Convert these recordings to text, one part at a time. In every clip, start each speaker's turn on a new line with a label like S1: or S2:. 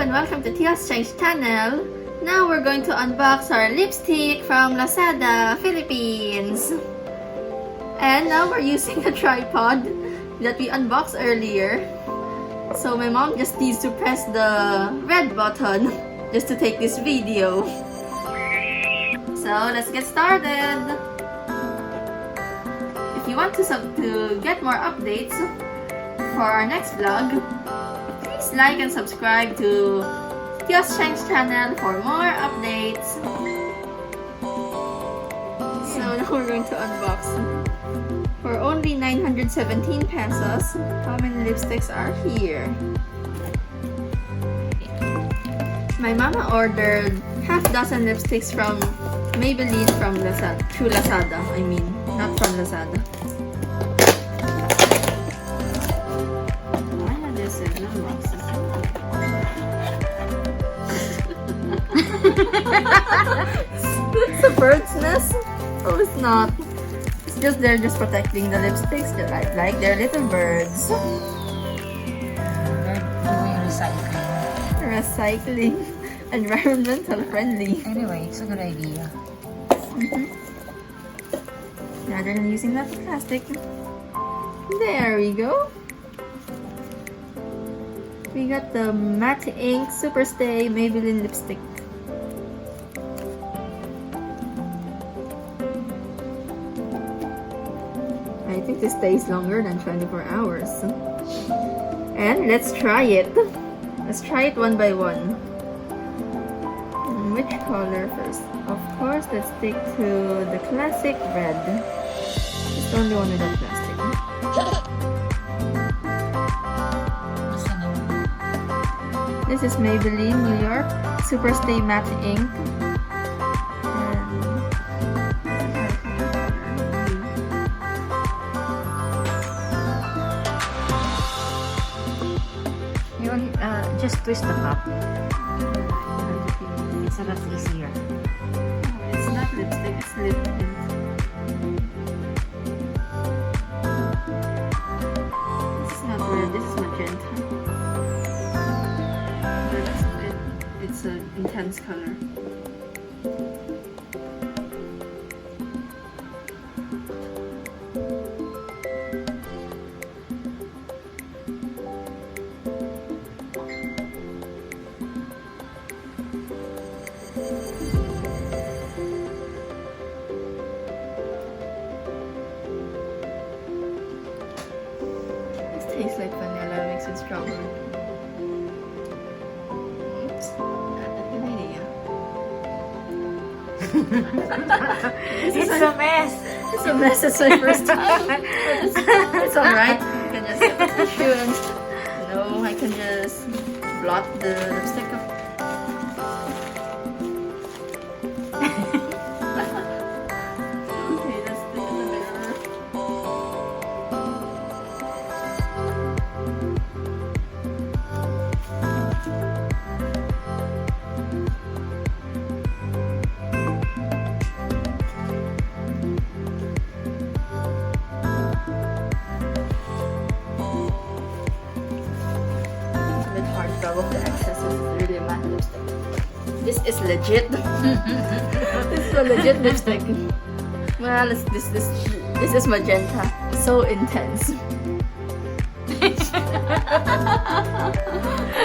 S1: and welcome to Tia's Change channel. Now we're going to unbox our lipstick from Lazada, Philippines. And now we're using a tripod that we unboxed earlier. So my mom just needs to press the red button just to take this video. So let's get started. If you want to get more updates for our next vlog, please like and subscribe to Tia's Change channel for more updates. So now we're going to unbox. For only 917 pesos, how many lipsticks are here? My mama ordered half dozen lipsticks from Maybelline from Lazada, through Lazada, I mean, not from Lazada. It's a bird's nest? Oh, it's not. It's just they're just protecting the lipsticks. They're like they're little birds.
S2: They're doing recycling.
S1: Recycling. Environmental friendly.
S2: Anyway, it's a good idea.
S1: Rather than using that plastic. There we go. We got the Matte Ink Super Stay Maybelline lipstick. I think this stays longer than 24 hours. And let's try it. Let's try it one by one. Which color first? Of course, let's stick to the classic red. It's the only one without plastic. This is Maybelline New York Super Stay Matte Ink.
S2: Just twist the top. It's a lot easier.
S1: It's not lipstick, it's lip tint. This is not red, this is magenta. It's an intense color. Tastes like vanilla mixed with strawberry. Oops, not a good idea.
S2: It's a mess.
S1: It's a mess. It's my first time. It's alright. I can just get the tissue and no, I can just blot the lipstick off. Okay, let's stick in the mirror. Of the excess is really a matte lipstick. This is legit. This is a legit lipstick. Well, this is magenta. So intense. I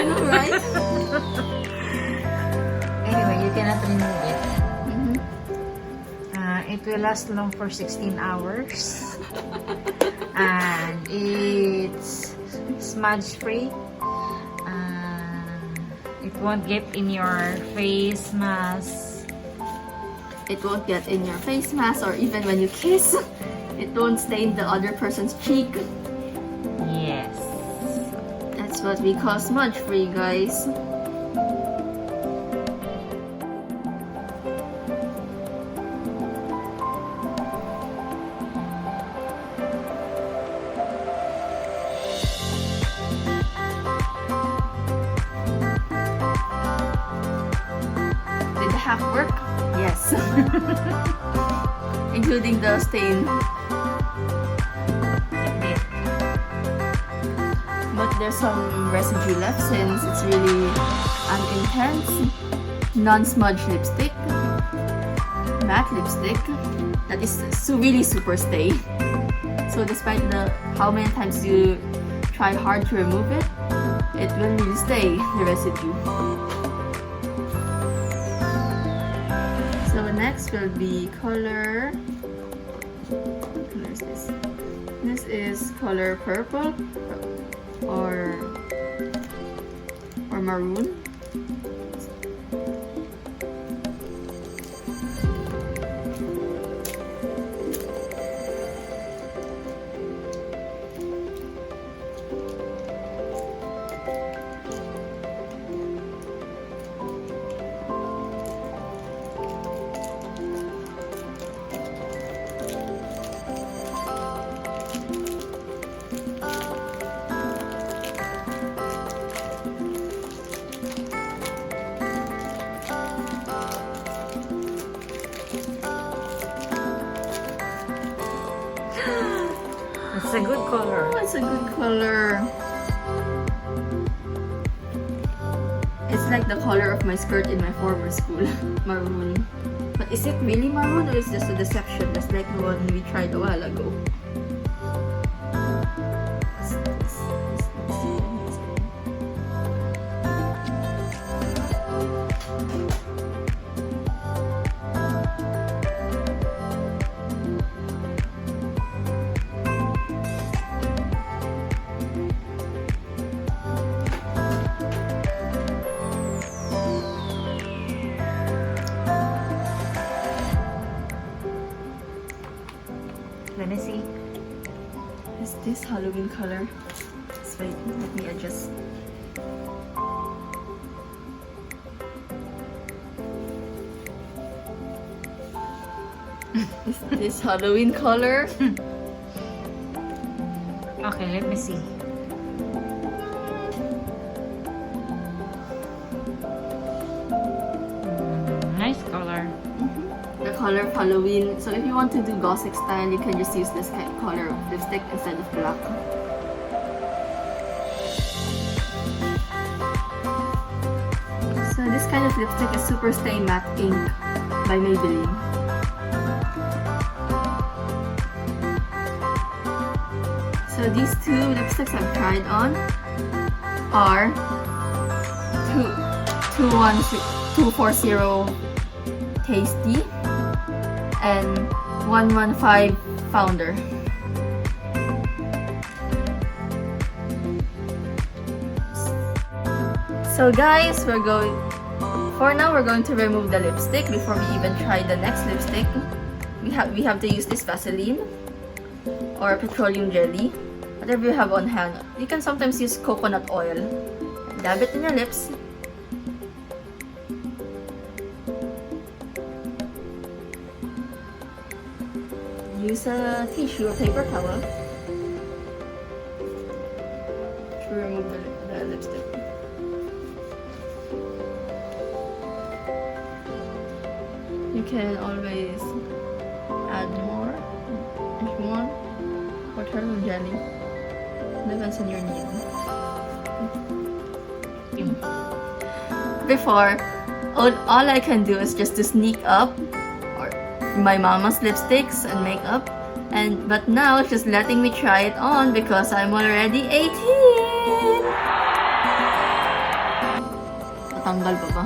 S1: know, right?
S2: Anyway, you cannot remove it. It will last long for 16 hours. And it's smudge free. It won't get in your face mask.
S1: It won't get in your face mask or even when you kiss. It won't stain the other person's cheek.
S2: Yes.
S1: That's what we call smudge free, guys. Did the hack work? Yes. Including the stain. but there's some residue left since it's really an intense non-smudge lipstick, matte lipstick that is really super stay. So despite how many times you try hard to remove it, it will really stay, the residue. So next will be color. What color is this? This is color purple or maroon.
S2: It's a good color.
S1: Oh, it's a good color. It's like the color of my skirt in my former school, maroon. But is it really maroon or is it just a deception, just like the one we tried a while ago?
S2: Let me see.
S1: Is this Halloween color? Just wait, let me adjust. Is this Halloween color?
S2: Okay, let me see. Nice color.
S1: The color of Halloween. So if you want to do Gothic style, you can just use this kind of color of lipstick instead of black. So this kind of lipstick is Super Stay Matte Ink by Maybelline. So these two lipsticks I've tried on are 240 Tasty and 115 Founder. So guys, we're going to remove the lipstick before we even try the next lipstick. We have to use this Vaseline or petroleum jelly, whatever you have on hand. You can sometimes use coconut oil. Dab it in your lips. Use a tissue or paper towel to remove the lipstick. You can always add more if you want. Petroleum jelly. Depends on your need. Before, all I can do is just to sneak up my mama's lipsticks and makeup, but now it's just letting me try it on because I'm already 18. Matanggal pa ba?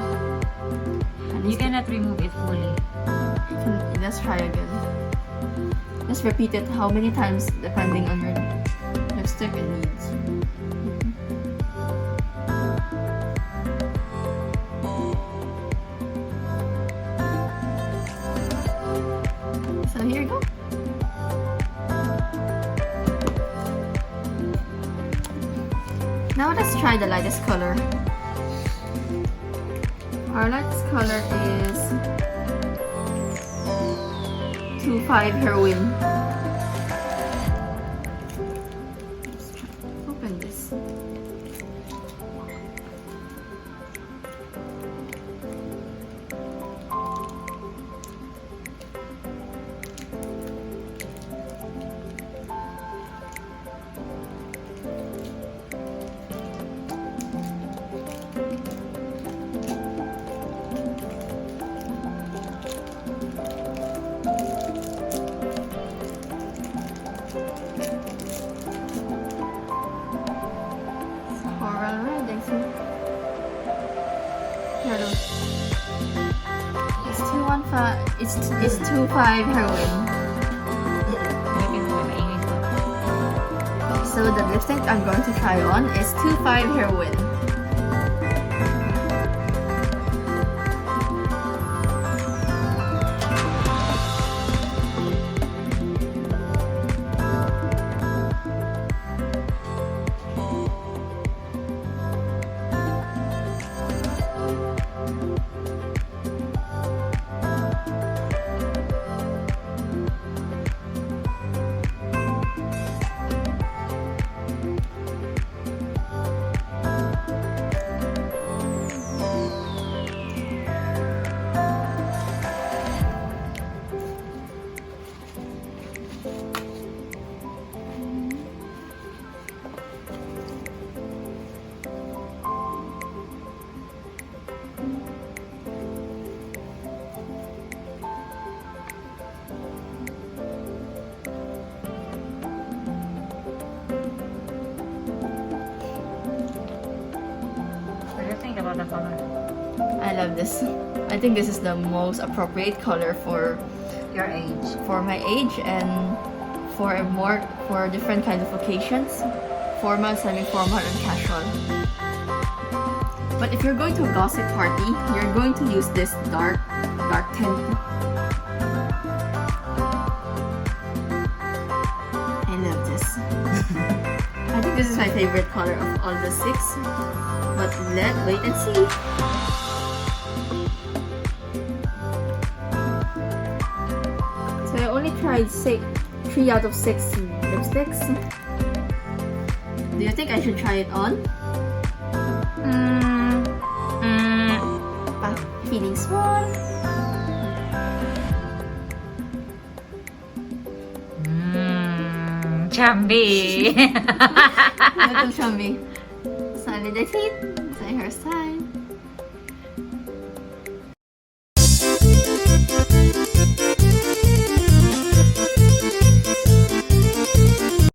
S2: You cannot remove it fully.
S1: Let's try again. Just repeat it how many times depending on your lipstick and needs. So here you go. Now let's try the lightest color. Our lightest color is 25 Heroin. Let's open this. It's 2.5 heroin. So the lipstick I'm going to try on is 2.5 heroin.
S2: What do you think about the color?
S1: I love this. I think this is the most appropriate color for
S2: Your age.
S1: my age and for different kinds of occasions, formal, semi-formal, and casual. But if you're going to a gossip party, you're going to use this dark tint. I love this. I think this is my favorite color of all the 6. But let's wait and see. So I only tried 3 out of 6 lipsticks. Do you think I should try it on? Feeling small.
S2: Chubby.
S1: Little chummy. Solid feet. My hairstyle.